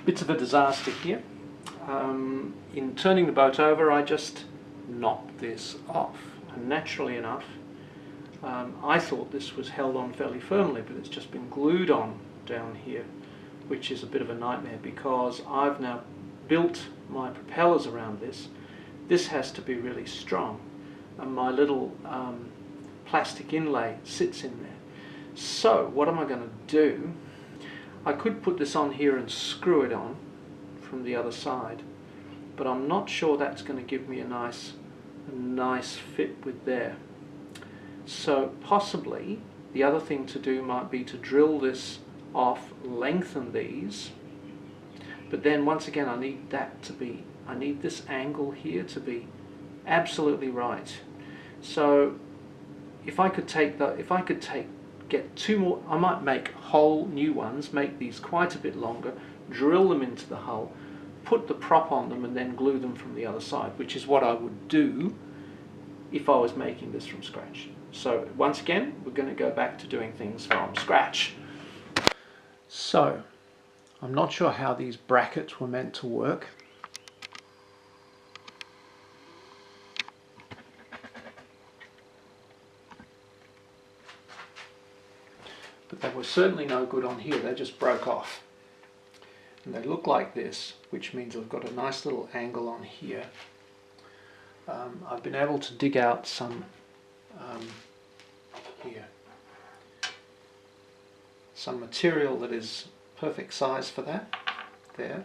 Bits of a disaster here. In turning the boat over, I just knocked this off, and naturally enough I thought this was held on fairly firmly, but it's just been glued on down here, which is a bit of a nightmare because I've now built my propellers around this. This has to be really strong, and my little plastic inlay sits in there. So what am I going to do? I could put this on here and screw it on from the other side, but I'm not sure that's going to give me a nice fit with there. So possibly the other thing to do might be to drill this off, lengthen these, but then once again I need this angle here to be absolutely right. So if I could get two more, I might make whole new ones, make these quite a bit longer, drill them into the hull, put the prop on them and then glue them from the other side, which is what I would do if I was making this from scratch. So once again, we're going to go back to doing things from scratch. So I'm not sure how these brackets were meant to work. But they were certainly no good on here, they just broke off. And they look like this, which means I've got a nice little angle on here. I've been able to dig out some here, some material that is perfect size for that. There.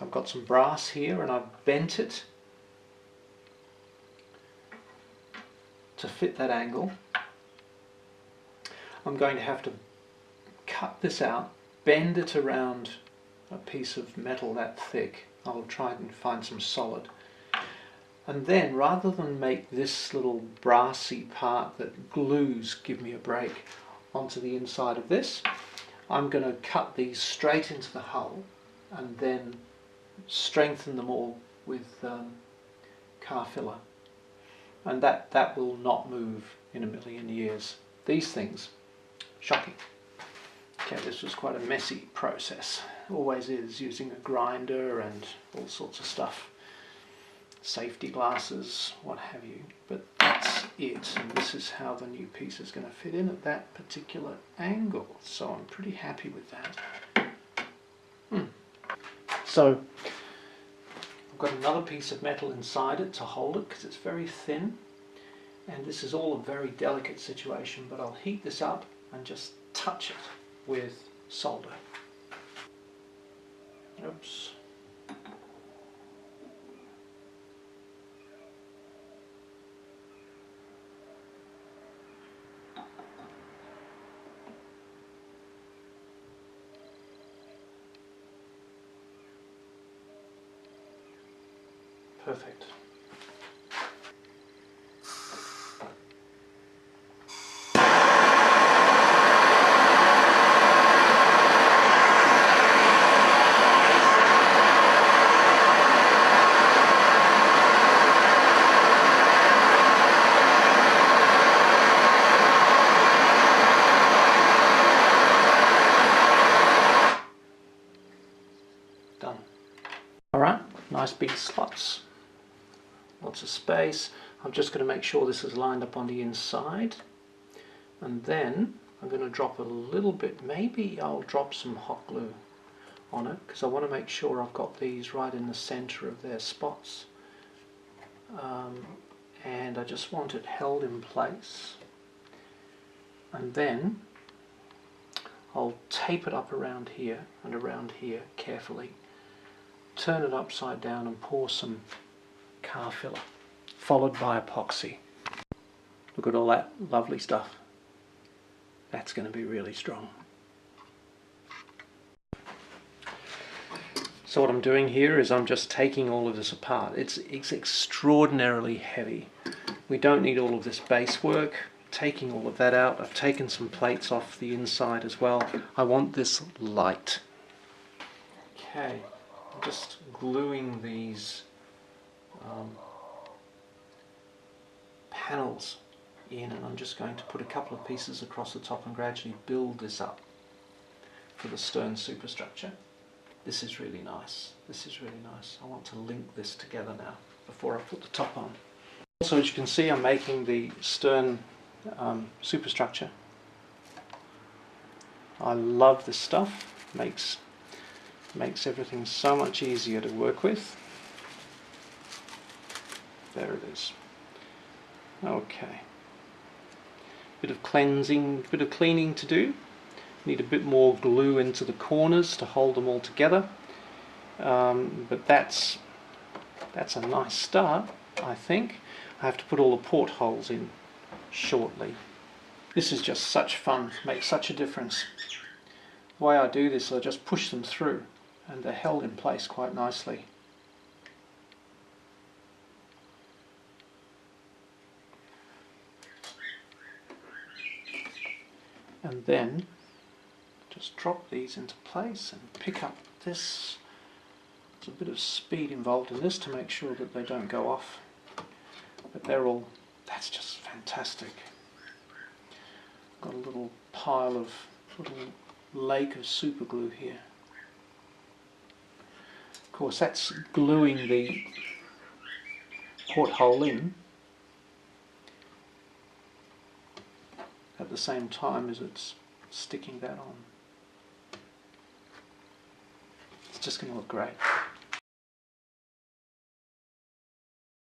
I've got some brass here and I've bent it to fit that angle. I'm going to have to cut this out, bend it around a piece of metal that thick. I'll try and find some solid. And then, rather than make this little brassy part that glues Give Me a Break onto the inside of this, I'm going to cut these straight into the hull and then strengthen them all with car filler. And that will not move in a million years. These things, shocking. Okay, this was quite a messy process. Always is, using a grinder and all sorts of stuff. Safety glasses, what have you. But that's it. And this is how the new piece is going to fit in at that particular angle. So I'm pretty happy with that. So I've got another piece of metal inside it to hold it because it's very thin. And this is all a very delicate situation, but I'll heat this up and just touch it with solder. Oops. Perfect. Done. Alright, nice big slots. Lots of space. I'm just going to make sure this is lined up on the inside, and then I'm going to drop a little bit, maybe I'll drop some hot glue on it because I want to make sure I've got these right in the center of their spots, and I just want it held in place, and then I'll tape it up around here and around here carefully, turn it upside down and pour some car filler, followed by epoxy. Look at all that lovely stuff. That's going to be really strong. So what I'm doing here is I'm just taking all of this apart. It's extraordinarily heavy. We don't need all of this base work. Taking all of that out, I've taken some plates off the inside as well. I want this light. Okay, I'm just gluing these panels in, and I'm just going to put a couple of pieces across the top and gradually build this up for the stern superstructure. This is really nice. This is really nice. I want to link this together now before I put the top on. Also, as you can see, I'm making the stern superstructure. I love this stuff. Makes everything so much easier to work with. There it is. Okay. Bit of cleansing, bit of cleaning to do. Need a bit more glue into the corners to hold them all together. But that's a nice start, I think. I have to put all the portholes in shortly. This is just such fun, makes such a difference. The way I do this, I just push them through and they're held in place quite nicely. And then just drop these into place and pick up this. There's a bit of speed involved in this to make sure that they don't go off. But that's just fantastic. Got a little little lake of super glue here. Of course, that's gluing the porthole in at the same time as it's sticking that on. It's just going to look great.